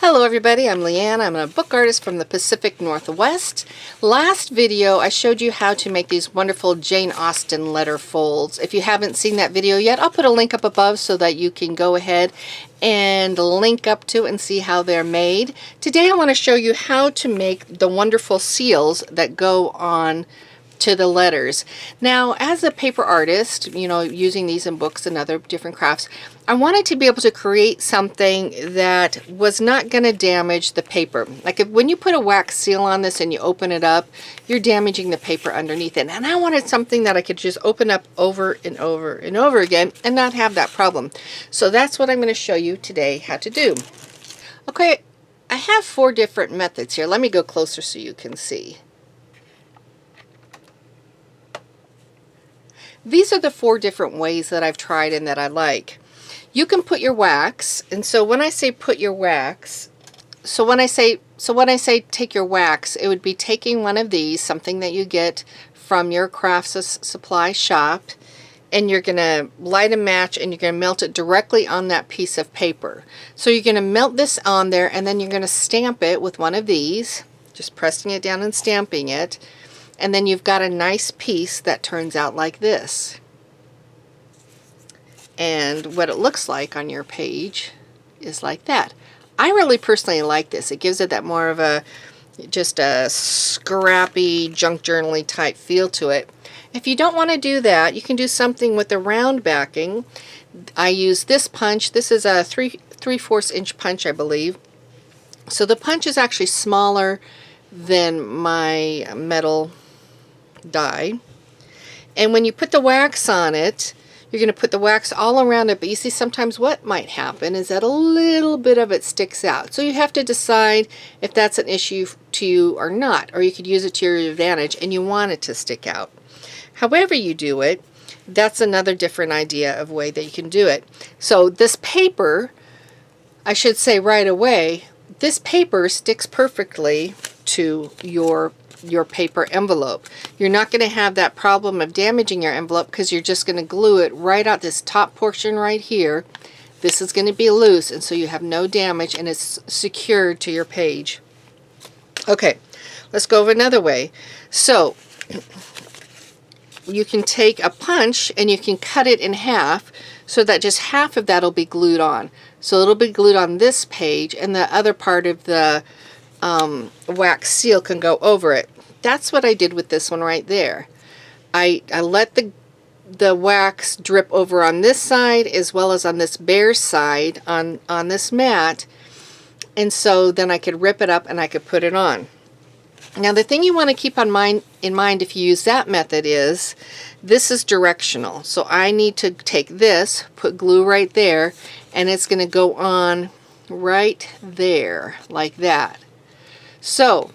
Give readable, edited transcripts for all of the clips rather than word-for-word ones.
Hello everybody, I'm Leanne. I'm a book artist from the Pacific Northwest. Last video I showed you how to make these wonderful Jane Austen letter folds. If you haven't seen that video yet, I'll put a link up above so that you can go ahead and link up to and see how they're made. Today I want to show you how to make the wonderful seals that go on to the letters. Now, as a paper artist, using these in books and other different crafts, I wanted to be able to create something that was not going to damage the paper. Like when you put a wax seal on this and you open it up, you're damaging the paper underneath it. And I wanted something that I could just open up over and over and over again and not have that problem. So that's what I'm going to show you today how to do. Okay, I have 4 different methods here. Let me go closer so you can see. These are the 4 different ways that I've tried and that I like. You can put your wax, and so when I say put your wax, when I say take your wax, it would be taking one of these, something that you get from your crafts supply shop, and you're going to light a match and you're going to melt it directly on that piece of paper. So you're going to melt this on there, and then you're going to stamp it with one of these, just pressing it down and stamping it. And then you've got a nice piece that turns out like this. And what it looks like on your page is like that. I really personally like this. It gives it that more of a just a scrappy junk journaling type feel to it. If you don't want to do that, you can do something with the round backing. I use this punch. This is a 3/4 inch punch, I believe. So the punch is actually smaller than my metal die, and when you put the wax on it, you're going to put the wax all around it, but you see sometimes what might happen is that a little bit of it sticks out. So you have to decide if that's an issue to you or not, or you could use it to your advantage and you want it to stick out. However you do it, that's another different idea of way that you can do it. So this paper, I should say right away, this paper sticks perfectly to your paper envelope. You're not going to have that problem of damaging your envelope because you're just going to glue it right out this top portion right here. This is going to be loose, and so you have no damage and it's secured to your page. Okay, let's go over another way. So you can take a punch and you can cut it in half so that just half of that will be glued on. So it'll be glued on this page, and the other part of the wax seal can go over it. That's what I did with this one right there. I let the wax drip over on this side as well as on this bare side on this mat, and so then I could rip it up and I could put it on. Now the thing you want to keep in mind if you use that method is this is directional. So I need to take this, put glue right there, and it's going to go on right there like that. So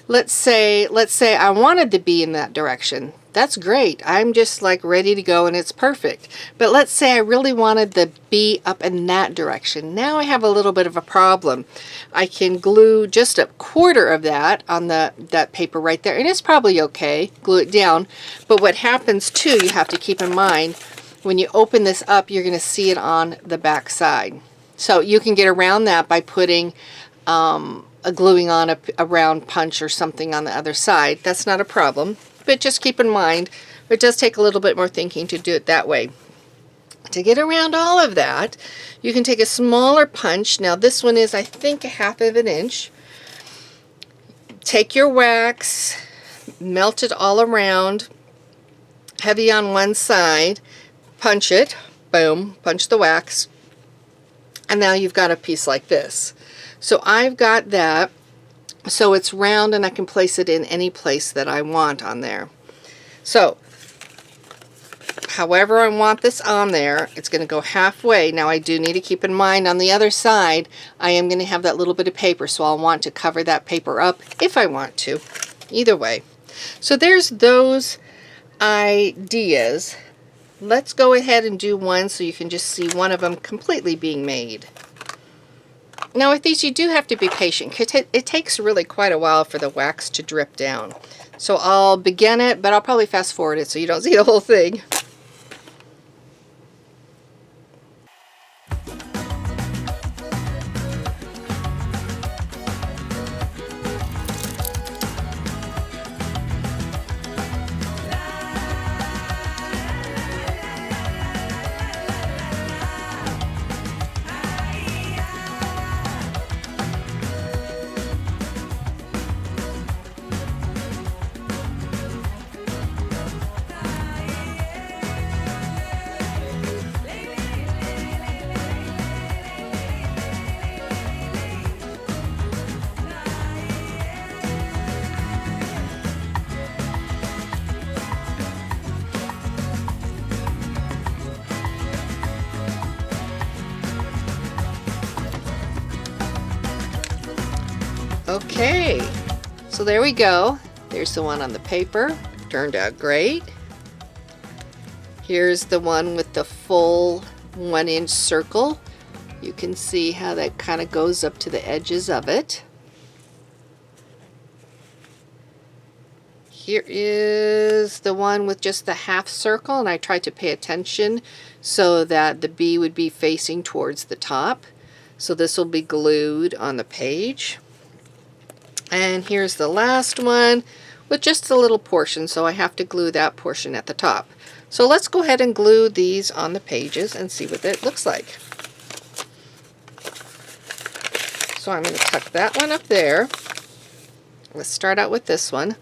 let's say I wanted to be in that direction. That's great. I'm just like ready to go and it's perfect. But let's say I really wanted the bee up in that direction. Now I have a little bit of a problem. I can glue just 1/4 of that on that paper right there, and it's probably okay. Glue it down. But what happens too, you have to keep in mind, when you open this up, you're going to see it on the back side. So you can get around that by putting gluing on a round punch or something on the other side. That's not a problem, but just keep in mind it does take a little bit more thinking to do it that way. To get around all of that, you can take a smaller punch. Now this one is, I think, 1/2 inch. Take your wax, melt it all around, heavy on one side, punch it, boom, punch the wax, and now you've got a piece like this. So I've got that, so it's round and I can place it in any place that I want on there. So however I want this on there, it's going to go halfway. Now I do need to keep in mind on the other side, I am going to have that little bit of paper, so I'll want to cover that paper up if I want to. Either way. So there's those ideas. Let's go ahead and do one so you can just see one of them completely being made. Now with these you do have to be patient because it takes really quite a while for the wax to drip down. So I'll begin it, but I'll probably fast forward it so you don't see the whole thing. Okay, so there we go. There's the one on the paper. Turned out great. Here's the one with the full 1-inch circle. You can see how that kind of goes up to the edges of it. Here is the one with just the half circle, and I tried to pay attention so that the bee would be facing towards the top. So this will be glued on the page. And here's the last one with just a little portion, so I have to glue that portion at the top. So let's go ahead and glue these on the pages and see what it looks like. So I'm going to tuck that one up there. Let's start out with this one.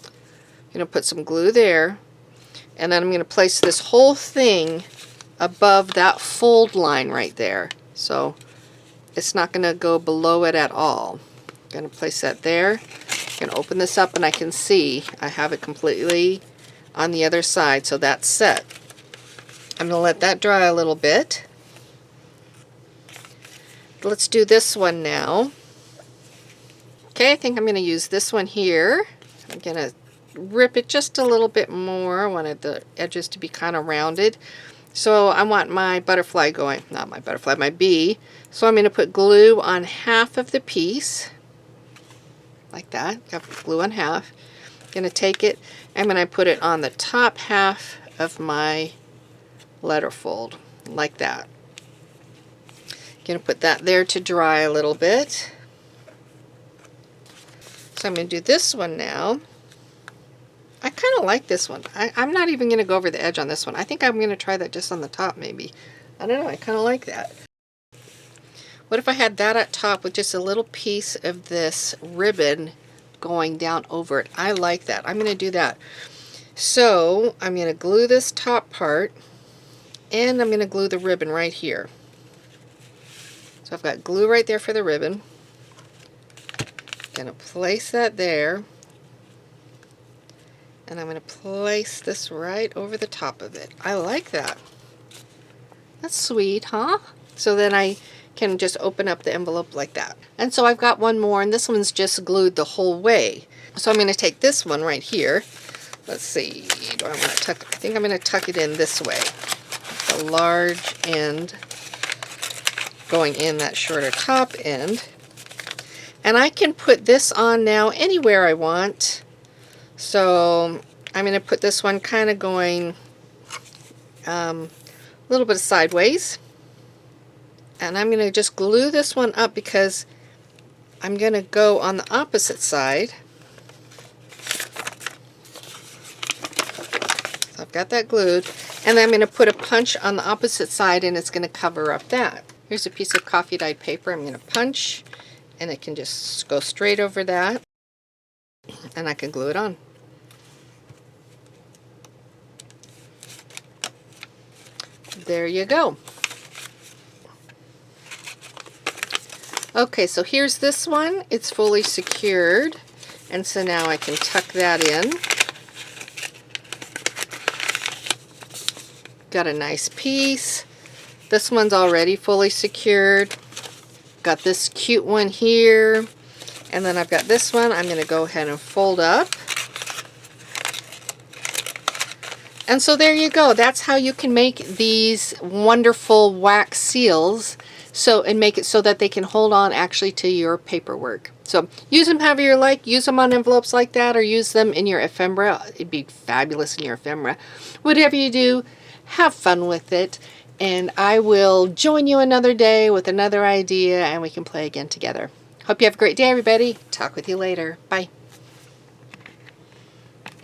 I'm going to put some glue there, and then I'm going to place this whole thing above that fold line right there. So it's not going to go below it at all. I'm going to place that there. I'm going to open this up, and I can see I have it completely on the other side, so that's set. I'm going to let that dry a little bit. Let's do this one now. Okay, I think I'm going to use this one here. I'm going to rip it just a little bit more. I wanted the edges to be kind of rounded. So I want my butterfly going, not my butterfly, my bee. So I'm going to put glue on half of the piece, like that. Got glue on half. I'm going to take it, I'm going to put it on the top half of my letter fold, like that. Going to put that there to dry a little bit. So I'm going to do this one now. I kind of like this one. I'm not even going to go over the edge on this one. I think I'm going to try that just on the top maybe. I don't know, I kind of like that. What if I had that at top with just a little piece of this ribbon going down over it? I like that. I'm going to do that. So I'm going to glue this top part, and I'm going to glue the ribbon right here. So I've got glue right there for the ribbon. Going to place that there. And I'm going to place this right over the top of it. I like that. That's sweet, huh? So then I can just open up the envelope like that. And so I've got one more, and this one's just glued the whole way. So I'm going to take this one right here. Let's see. Do I want to tuck? I think I'm going to tuck it in this way. The large end going in that shorter top end. And I can put this on now anywhere I want. So I'm going to put this one kind of going a little bit sideways. And I'm going to just glue this one up because I'm going to go on the opposite side. So I've got that glued. And then I'm going to put a punch on the opposite side, and it's going to cover up that. Here's a piece of coffee dyed paper. I'm going to punch, and it can just go straight over that. And I can glue it on. There you go. Okay, so here's this one. It's fully secured, and so now I can tuck that in. Got a nice piece. This one's already fully secured. Got this cute one here, and then I've got this one I'm going to go ahead and fold up. And so there you go. That's how you can make these wonderful wax seals, and make it so that they can hold on actually to your paperwork. So use them however you like. Use them on envelopes like that, or use them in your ephemera. It'd be fabulous in your ephemera. Whatever you do, have fun with it. And I will join you another day with another idea, and we can play again together. Hope you have a great day, everybody. Talk with you later. Bye.